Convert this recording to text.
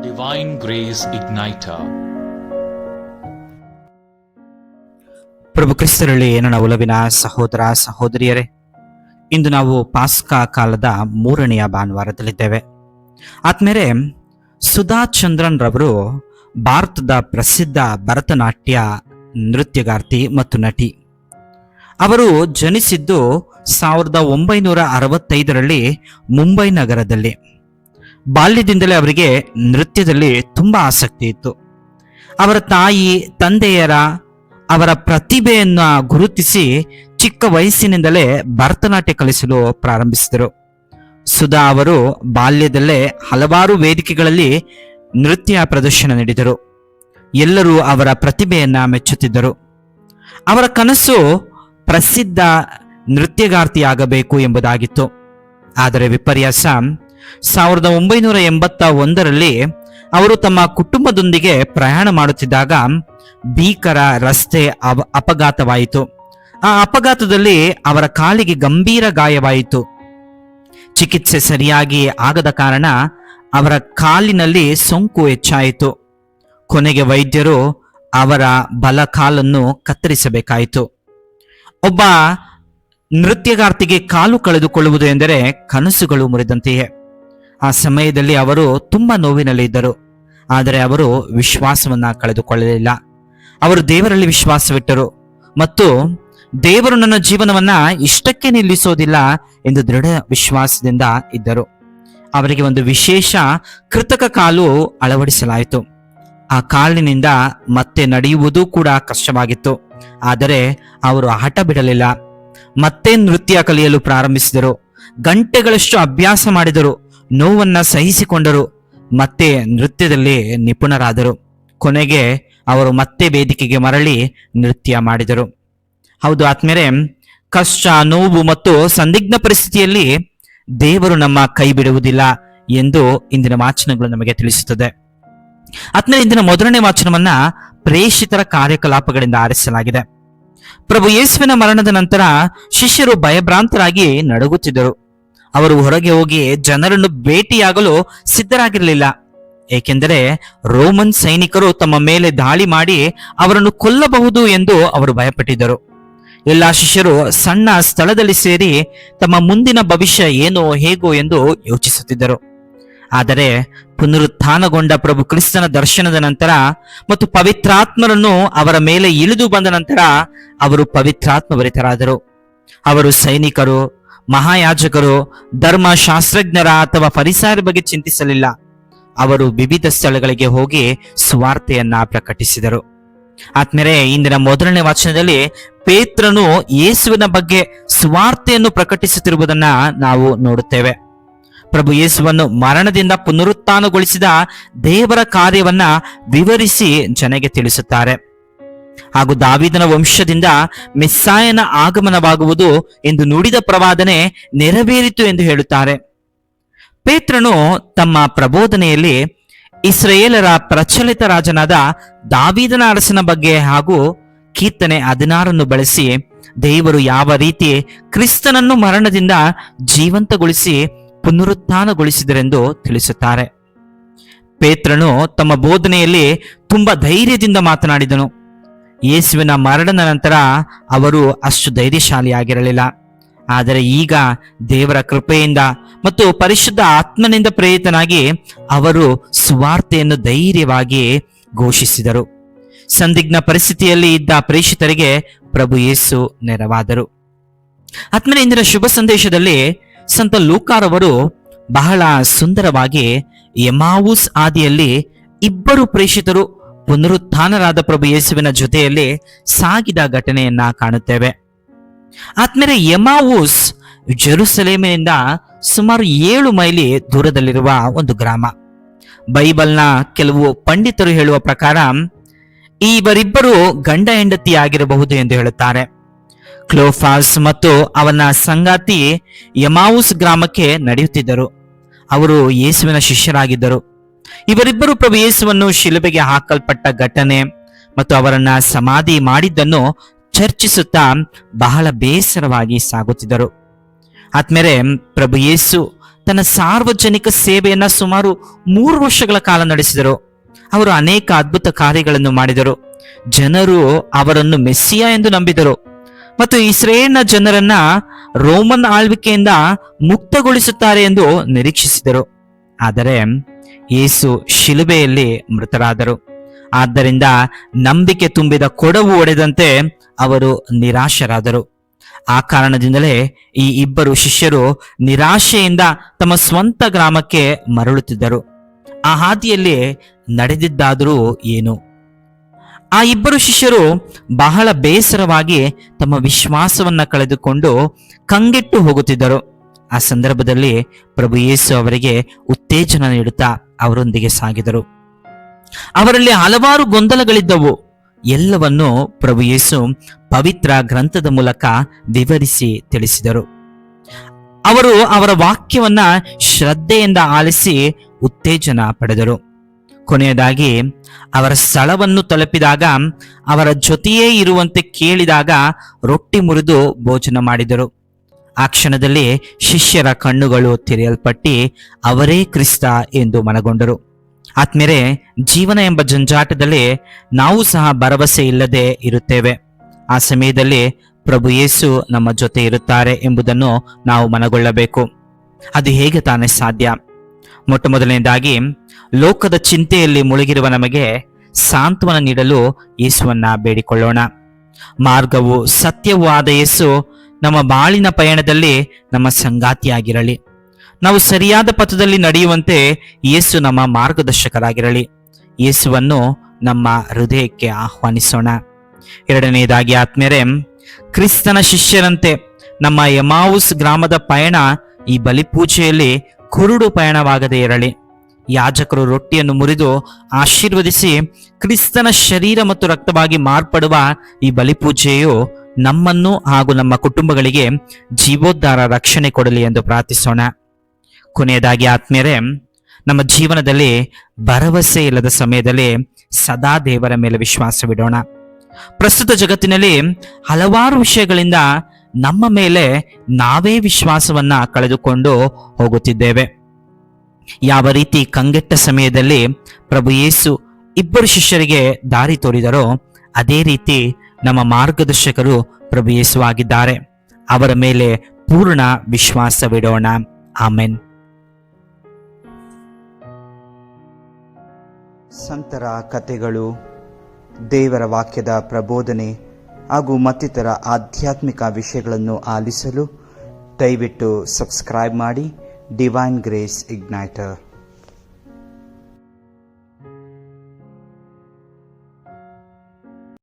Divine Grace Igniter. ಪ್ರಭು ಕ್ರಿಸ್ತರಲ್ಲಿ ನನ್ನ ಒಲವಿನ ಸಹೋದರ ಸಹೋದರಿಯರೇ, ಇಂದು ನಾವು ಪಾಸ್ಕಾ ಕಾಲದ 3ನೆಯ ಭಾನುವಾರದಲ್ಲಿದ್ದೇವೆ. ಆದ್ಮೇಲೆ ಸುಧಾ ಚಂದ್ರನ್ ರವರು ಭಾರತದ ಪ್ರಸಿದ್ಧ ಭರತನಾಟ್ಯ ನೃತ್ಯಗಾರ್ತಿ ಮತ್ತು ನಟಿ. ಅವರು ಜನಿಸಿದ್ದು 1965ರಲ್ಲಿ ಮುಂಬೈ ನಗರದಲ್ಲಿ. ಬಾಲ್ಯದಿಂದಲೇ ಅವರಿಗೆ ನೃತ್ಯದಲ್ಲಿ ತುಂಬಾ ಆಸಕ್ತಿ ಇತ್ತು. ಅವರ ತಾಯಿ ತಂದೆಯರ ಅವರ ಪ್ರತಿಭೆಯನ್ನ ಗುರುತಿಸಿ ಚಿಕ್ಕ ವಯಸ್ಸಿನಿಂದಲೇ ಭರತನಾಟ್ಯ ಕಲಿಸಲು ಪ್ರಾರಂಭಿಸಿದರು. ಸುಧಾ ಅವರು ಬಾಲ್ಯದಲ್ಲೇ ಹಲವಾರು ವೇದಿಕೆಗಳಲ್ಲಿ ನೃತ್ಯ ಪ್ರದರ್ಶನ ನೀಡಿದರು. ಎಲ್ಲರೂ ಅವರ ಪ್ರತಿಭೆಯನ್ನ ಮೆಚ್ಚುತ್ತಿದ್ದರು. ಅವರ ಕನಸು ಪ್ರಸಿದ್ಧ ನೃತ್ಯಗಾರ್ತಿಯಾಗಬೇಕು ಎಂಬುದಾಗಿತ್ತು. ಆದರೆ ವಿಪರ್ಯಾಸ, 1981ರಲ್ಲಿ ಅವರು ತಮ್ಮ ಕುಟುಂಬದೊಂದಿಗೆ ಪ್ರಯಾಣ ಮಾಡುತ್ತಿದ್ದಾಗ ಭೀಕರ ರಸ್ತೆ ಅಪಘಾತವಾಯಿತು. ಆ ಅಪಘಾತದಲ್ಲಿ ಅವರ ಕಾಲಿಗೆ ಗಂಭೀರ ಗಾಯವಾಯಿತು. ಚಿಕಿತ್ಸೆ ಸರಿಯಾಗಿ ಆಗದ ಕಾರಣ ಅವರ ಕಾಲಿನಲ್ಲಿ ಸೋಂಕು ಹೆಚ್ಚಾಯಿತು. ಕೊನೆಗೆ ವೈದ್ಯರು ಅವರ ಬಲ ಕಾಲನ್ನು ಕತ್ತರಿಸಬೇಕಾಯಿತು. ಒಬ್ಬ ನೃತ್ಯಗಾರ್ತಿಗೆ ಕಾಲು ಕಳೆದುಕೊಳ್ಳುವುದು ಎಂದರೆ ಕನಸುಗಳು ಮುರಿದಂತೆಯೇ. ಆ ಸಮಯದಲ್ಲಿ ಅವರು ತುಂಬಾ ನೋವಿನಲ್ಲಿ ಇದ್ದರು. ಆದರೆ ಅವರು ವಿಶ್ವಾಸವನ್ನ ಕಳೆದುಕೊಳ್ಳಲಿಲ್ಲ. ಅವರು ದೇವರಲ್ಲಿ ವಿಶ್ವಾಸವಿಟ್ಟರು ಮತ್ತು ದೇವರು ನನ್ನ ಜೀವನವನ್ನ ಇಷ್ಟಕ್ಕೆ ನಿಲ್ಲಿಸೋದಿಲ್ಲ ಎಂದು ದೃಢ ವಿಶ್ವಾಸದಿಂದ ಇದ್ದರು. ಅವರಿಗೆ ಒಂದು ವಿಶೇಷ ಕೃತಕ ಕಾಲು ಅಳವಡಿಸಲಾಯಿತು. ಆ ಕಾಲಿನಿಂದ ಮತ್ತೆ ನಡೆಯುವುದು ಕೂಡ ಕಷ್ಟವಾಗಿತ್ತು. ಆದರೆ ಅವರು ಹಠ ಬಿಡಲಿಲ್ಲ. ಮತ್ತೆ ನೃತ್ಯ ಕಲಿಯಲು ಪ್ರಾರಂಭಿಸಿದರು. ಗಂಟೆಗಳಷ್ಟು ಅಭ್ಯಾಸ ಮಾಡಿದರು. ನೋವನ್ನ ಸಹಿಸಿಕೊಂಡರು. ಮತ್ತೆ ನೃತ್ಯದಲ್ಲಿ ನಿಪುಣರಾದರು. ಕೊನೆಗೆ ಅವರು ಮತ್ತೆ ವೇದಿಕೆಗೆ ಮರಳಿ ನೃತ್ಯ ಮಾಡಿದರು. ಹೌದು ಆತ್ಮೀಯರೇ, ಕಷ್ಟ, ನೋವು ಮತ್ತು ಸಂದಿಗ್ಧ ಪರಿಸ್ಥಿತಿಯಲ್ಲಿ ದೇವರು ನಮ್ಮ ಕೈ ಬಿಡುವುದಿಲ್ಲ ಎಂದು ಇಂದಿನ ವಾಚನಗಳು ನಮಗೆ ತಿಳಿಸುತ್ತದೆ. ಆತ್ಮೀಯರೇ, ಇಂದಿನ ಮೊದಲನೇ ವಾಚನವನ್ನ ಪ್ರೇಷಿತರ ಕಾರ್ಯಕಲಾಪಗಳಿಂದ ಆರಿಸಲಾಗಿದೆ. ಪ್ರಭು ಯೇಸುವಿನ ಮರಣದ ನಂತರ ಶಿಷ್ಯರು ಭಯಭ್ರಾಂತರಾಗಿ ನಡುಗುತ್ತಿದ್ದರು. ಅವರು ಹೊರಗೆ ಹೋಗಿ ಜನರನ್ನು ಭೇಟಿಯಾಗಲು ಸಿದ್ಧರಾಗಿರಲಿಲ್ಲ. ಏಕೆಂದರೆ ರೋಮನ್ ಸೈನಿಕರು ತಮ್ಮ ಮೇಲೆ ದಾಳಿ ಮಾಡಿ ಅವರನ್ನು ಕೊಲ್ಲಬಹುದು ಎಂದು ಅವರು ಭಯಪಟ್ಟಿದ್ದರು. ಎಲ್ಲಾ ಶಿಷ್ಯರು ಸಣ್ಣ ಸ್ಥಳದಲ್ಲಿ ಸೇರಿ ತಮ್ಮ ಮುಂದಿನ ಭವಿಷ್ಯ ಏನೋ ಹೇಗೋ ಎಂದು ಯೋಚಿಸುತ್ತಿದ್ದರು. ಆದರೆ ಪುನರುತ್ಥಾನಗೊಂಡ ಪ್ರಭು ಕ್ರಿಸ್ತನ ದರ್ಶನದ ನಂತರ ಮತ್ತು ಪವಿತ್ರಾತ್ಮರನ್ನು ಅವರ ಮೇಲೆ ಇಳಿದು ಬಂದ ನಂತರ ಅವರು ಪವಿತ್ರಾತ್ಮಭರಿತರಾದರು. ಅವರು ಸೈನಿಕರು, ಮಹಾಯಾಜಕರು, ಧರ್ಮಶಾಸ್ತ್ರಜ್ಞರ ಅಥವಾ ಫರಿಸಾಯರ ಬಗ್ಗೆ ಚಿಂತಿಸಲಿಲ್ಲ. ಅವರು ವಿವಿಧ ಸ್ಥಳಗಳಿಗೆ ಹೋಗಿ ಸುವಾರ್ತೆಯನ್ನ ಪ್ರಕಟಿಸಿದರು. ಆದ್ಮೇಲೆ ಇಂದಿನ ಮೊದಲನೇ ವಚನದಲ್ಲಿ ಪೇತ್ರನು ಯೇಸುವಿನ ಬಗ್ಗೆ ಸುವಾರ್ತೆಯನ್ನು ಪ್ರಕಟಿಸುತ್ತಿರುವುದನ್ನ ನಾವು ನೋಡುತ್ತೇವೆ. ಪ್ರಭು ಯೇಸುವನ್ನು ಮರಣದಿಂದ ಪುನರುತ್ಥಾನಗೊಳಿಸಿದ ದೇವರ ಕಾರ್ಯವನ್ನ ವಿವರಿಸಿ ಜನಗೆ ತಿಳಿಸುತ್ತಾರೆ. ಹಾಗೂ ದಾವೀದನ ವಂಶದಿಂದ ಮೆಸ್ಸಾಯನ ಆಗಮನವಾಗುವುದು ಎಂದು ನುಡಿದ ಪ್ರವಾದನೆ ನೆರವೇರಿತು ಎಂದು ಹೇಳುತ್ತಾರೆ. ಪೇತ್ರನು ತಮ್ಮ ಪ್ರಬೋಧನೆಯಲ್ಲಿ ಇಸ್ರಾಯೇಲರ ಪ್ರಚಲಿತ ರಾಜನಾದ ದಾವೀದನ ಅರಸನ ಬಗ್ಗೆ ಹಾಗೂ ಕೀರ್ತನೆ 16 ಬಳಸಿ ದೇವರು ಯಾವ ರೀತಿ ಕ್ರಿಸ್ತನನ್ನು ಮರಣದಿಂದ ಜೀವಂತಗೊಳಿಸಿ ಪುನರುತ್ಥಾನಗೊಳಿಸಿದರೆಂದು ತಿಳಿಸುತ್ತಾರೆ. ಪೇತ್ರನು ತಮ್ಮ ಬೋಧನೆಯಲ್ಲಿ ತುಂಬಾ ಧೈರ್ಯದಿಂದ ಮಾತನಾಡಿದನು. ಯೇಸುವಿನ ಮರಣದ ನಂತರ ಅವರು ಅಷ್ಟು ಧೈರ್ಯಶಾಲಿಯಾಗಿರಲಿಲ್ಲ. ಆದರೆ ಈಗ ದೇವರ ಕೃಪೆಯಿಂದ ಮತ್ತು ಪರಿಶುದ್ಧ ಆತ್ಮನಿಂದ ಪ್ರೇರಿತನಾಗಿ ಅವರು ಸುವಾರ್ತೆಯನ್ನು ಧೈರ್ಯವಾಗಿ ಘೋಷಿಸಿದರು. ಸಂದಿಗ್ಧ ಪರಿಸ್ಥಿತಿಯಲ್ಲಿ ಇದ್ದ ಪ್ರೇಷಿತರಿಗೆ ಪ್ರಭು ಯೇಸು ನೆರವಾದರು. ಆತ್ಮನ ಇಂದಿನ ಶುಭ ಸಂದೇಶದಲ್ಲಿ ಸಂತ ಲೂಕಾರವರು ಬಹಳ ಸುಂದರವಾಗಿ ಎಮಾವುಸ್ ಆದಿಯಲ್ಲಿ ಇಬ್ಬರು ಪ್ರೇಷಿತರು ಪುನರುತ್ಥಾನರಾದ ಪ್ರಭು ಯೇಸುವಿನ ಜೊತೆಯಲ್ಲಿ ಸಾಗಿದ ಘಟನೆಯನ್ನ ಕಾಣುತ್ತೇವೆ. ಆದ್ಮೇಲೆ ಎಮಾವುಸ್ ಜೆರುಸಲೇಮಿನಿಂದ ಸುಮಾರು 7 ಮೈಲಿ ದೂರದಲ್ಲಿರುವ ಒಂದು ಗ್ರಾಮ. ಬೈಬಲ್ನ ಕೆಲವು ಪಂಡಿತರು ಹೇಳುವ ಪ್ರಕಾರ ಇವರಿಬ್ಬರು ಗಂಡ ಹೆಂಡತಿ ಆಗಿರಬಹುದು ಎಂದು ಹೇಳುತ್ತಾರೆ. ಕ್ಲೋಫಾಸ್ ಮತ್ತು ಅವನ ಸಂಗಾತಿ ಎಮಾವುಸ್ ಗ್ರಾಮಕ್ಕೆ ನಡೆಯುತ್ತಿದ್ದರು. ಅವರು ಯೇಸುವಿನ ಶಿಷ್ಯರಾಗಿದ್ದರು. ಇವರಿಬ್ಬರು ಪ್ರಭು ಯೇಸುವನ್ನು ಶಿಲುಬೆಗೆ ಹಾಕಲ್ಪಟ್ಟ ಘಟನೆ ಮತ್ತು ಅವರನ್ನ ಸಮಾಧಿ ಮಾಡಿದ್ದನ್ನು ಚರ್ಚಿಸುತ್ತಾ ಬಹಳ ಬೇಸರವಾಗಿ ಸಾಗುತ್ತಿದ್ದರು. ಆದ್ಮೇಲೆ ಪ್ರಭು ಯೇಸು ತನ್ನ ಸಾರ್ವಜನಿಕ ಸೇವೆಯನ್ನ ಸುಮಾರು 3 ವರ್ಷಗಳ ಕಾಲ ನಡೆಸಿದರು. ಅವರು ಅನೇಕ ಅದ್ಭುತ ಕಾರ್ಯಗಳನ್ನು ಮಾಡಿದರು. ಜನರು ಅವರನ್ನು ಮೆಸ್ಸಿಯ ಎಂದು ನಂಬಿದರು ಮತ್ತು ಇಸ್ರೇಲ್ನ ಜನರನ್ನ ರೋಮನ್ ಆಳ್ವಿಕೆಯಿಂದ ಮುಕ್ತಗೊಳಿಸುತ್ತಾರೆ ಎಂದು ನಿರೀಕ್ಷಿಸಿದರು. ಆದರೆ ಯೇಸು ಶಿಲುಬೆಯಲ್ಲಿ ಮೃತರಾದರು. ಆದ್ದರಿಂದ ನಂಬಿಕೆ ತುಂಬಿದ ಕೊಡವು ಒಡೆದಂತೆ ಅವರು ನಿರಾಶರಾದರು. ಆ ಕಾರಣದಿಂದಲೇ ಈ ಇಬ್ಬರು ಶಿಷ್ಯರು ನಿರಾಶೆಯಿಂದ ತಮ್ಮ ಸ್ವಂತ ಗ್ರಾಮಕ್ಕೆ ಮರಳುತ್ತಿದ್ದರು. ಆ ಹಾದಿಯಲ್ಲಿ ನಡೆದಿದ್ದಾದರೂ ಏನು? ಆ ಇಬ್ಬರು ಶಿಷ್ಯರು ಬಹಳ ಬೇಸರವಾಗಿ ತಮ್ಮ ವಿಶ್ವಾಸವನ್ನ ಕಳೆದುಕೊಂಡು ಕಂಗೆಟ್ಟು ಹೋಗುತ್ತಿದ್ದರು. ಆ ಸಂದರ್ಭದಲ್ಲಿ ಪ್ರಭು ಯೇಸು ಅವರಿಗೆ ಉತ್ತೇಜನ ನೀಡುತ್ತಾ ಅವರೊಂದಿಗೆ ಸಾಗಿದರು. ಅವರಲ್ಲಿ ಹಲವಾರು ಗೊಂದಲಗಳಿದ್ದವು. ಎಲ್ಲವನ್ನು ಪ್ರಭು ಯೇಸು ಪವಿತ್ರ ಗ್ರಂಥದ ಮೂಲಕ ವಿವರಿಸಿ ತಿಳಿಸಿದರು. ಅವರು ಅವರ ವಾಕ್ಯವನ್ನ ಶ್ರದ್ಧೆಯಿಂದ ಆಲಿಸಿ ಉತ್ತೇಜನ ಪಡೆದರು. ಕೊನೆಯದಾಗಿ ಅವರ ಸ್ಥಳವನ್ನು ತಲುಪಿದಾಗ ಅವರ ಜೊತೆಯೇ ಇರುವಂತೆ ಕೇಳಿದಾಗ ರೊಟ್ಟಿ ಮುರಿದು ಭೋಜನ ಮಾಡಿದರು. ಆ ಕ್ಷಣದಲ್ಲಿ ಶಿಷ್ಯರ ಕಣ್ಣುಗಳು ತೆರೆಯಲ್ಪಟ್ಟಿ ಅವರೇ ಕ್ರಿಸ್ತ ಎಂದು ಮನಗೊಂಡರು. ಆತ್ಮೇಲೆ ಜೀವನ ಎಂಬ ಜಂಜಾಟದಲ್ಲಿ ನಾವು ಸಹ ಭರವಸೆ ಇಲ್ಲದೆ ಇರುತ್ತೇವೆ. ಆ ಸಮಯದಲ್ಲಿ ಪ್ರಭು ಯೇಸು ನಮ್ಮ ಜೊತೆ ಇರುತ್ತಾರೆ ಎಂಬುದನ್ನು ನಾವು ಮನಗೊಳ್ಳಬೇಕು. ಅದು ಹೇಗೆ ತಾನೇ ಸಾಧ್ಯ? ಮೊಟ್ಟ ಮೊದಲನೇದಾಗಿ ಲೋಕದ ಚಿಂತೆಯಲ್ಲಿ ಮುಳುಗಿರುವ ನಮಗೆ ಸಾಂತ್ವನ ನೀಡಲು ಯೇಸುವನ್ನ ಬೇಡಿಕೊಳ್ಳೋಣ. ಮಾರ್ಗವು ಸತ್ಯವೂ ಆದ ಯೇಸು ನಮ್ಮ ಬಾಳಿನ ಪಯಣದಲ್ಲಿ ನಮ್ಮ ಸಂಗಾತಿಯಾಗಿರಲಿ. ನಾವು ಸರಿಯಾದ ಪಥದಲ್ಲಿ ನಡೆಯುವಂತೆ ಯೇಸು ನಮ್ಮ ಮಾರ್ಗದರ್ಶಕರಾಗಿರಲಿ. ಯೇಸುವನ್ನು ನಮ್ಮ ಹೃದಯಕ್ಕೆ ಆಹ್ವಾನಿಸೋಣ. ಎರಡನೆಯದಾಗಿ ಆತ್ಮೀಯರೇ, ಕ್ರಿಸ್ತನ ಶಿಷ್ಯರಂತೆ ನಮ್ಮ ಎಮಾವುಸ್ ಗ್ರಾಮದ ಪಯಣ ಈ ಬಲಿಪೂಜೆಯಲ್ಲಿ ಕುರುಡು ಪಯಣವಾಗದೇ ಇರಲಿ. ಯಾಜಕರು ರೊಟ್ಟಿಯನ್ನು ಮುರಿದು ಆಶೀರ್ವದಿಸಿ ಕ್ರಿಸ್ತನ ಶರೀರ ಮತ್ತು ರಕ್ತವಾಗಿ ಮಾರ್ಪಡುವ ಈ ಬಲಿಪೂಜೆಯು ನಮ್ಮನ್ನು ಹಾಗೂ ನಮ್ಮ ಕುಟುಂಬಗಳಿಗೆ ಜೀವೋದ್ಧಾರ ರಕ್ಷಣೆ ಕೊಡಲಿ ಎಂದು ಪ್ರಾರ್ಥಿಸೋಣ. ಕೊನೆಯದಾಗಿ ಆತ್ಮೀಯರೇ, ನಮ್ಮ ಜೀವನದಲ್ಲಿ ಭರವಸೆ ಇಲ್ಲದ ಸಮಯದಲ್ಲಿ ಸದಾ ದೇವರ ಮೇಲೆ ವಿಶ್ವಾಸವಿಡೋಣ. ಪ್ರಸ್ತುತ ಜಗತ್ತಿನಲ್ಲಿ ಹಲವಾರು ವಿಷಯಗಳಿಂದ ನಮ್ಮ ಮೇಲೆ ನಾವೇ ವಿಶ್ವಾಸವನ್ನ ಕಳೆದುಕೊಂಡು ಹೋಗುತ್ತಿದ್ದೇವೆ. ಯಾವ ರೀತಿ ಕಂಗೆಟ್ಟ ಸಮಯದಲ್ಲಿ ಪ್ರಭು ಯೇಸು ಇಬ್ಬರು ಶಿಷ್ಯರಿಗೆ ದಾರಿ ತೋರಿದರೋ ಅದೇ ರೀತಿ ನಮ್ಮ ಮಾರ್ಗದರ್ಶಕರು ಪ್ರಭು ಯೇಸು ಆಗಿದ್ದಾರೆ. ಅವರ ಮೇಲೆ ಪೂರ್ಣ ವಿಶ್ವಾಸವಿಡೋಣ. ಆಮೆನ್. ಸಂತರ ಕಥೆಗಳು, ದೇವರ ವಾಕ್ಯದ ಪ್ರಬೋಧನೆ ಹಾಗೂ ಮತ್ತಿತರ ಆಧ್ಯಾತ್ಮಿಕ ವಿಷಯಗಳನ್ನು ಆಲಿಸಲು ದಯವಿಟ್ಟು ಸಬ್ಸ್ಕ್ರೈಬ್ ಮಾಡಿ ಡಿವೈನ್ ಗ್ರೇಸ್ ಇಗ್ನೈಟರ್.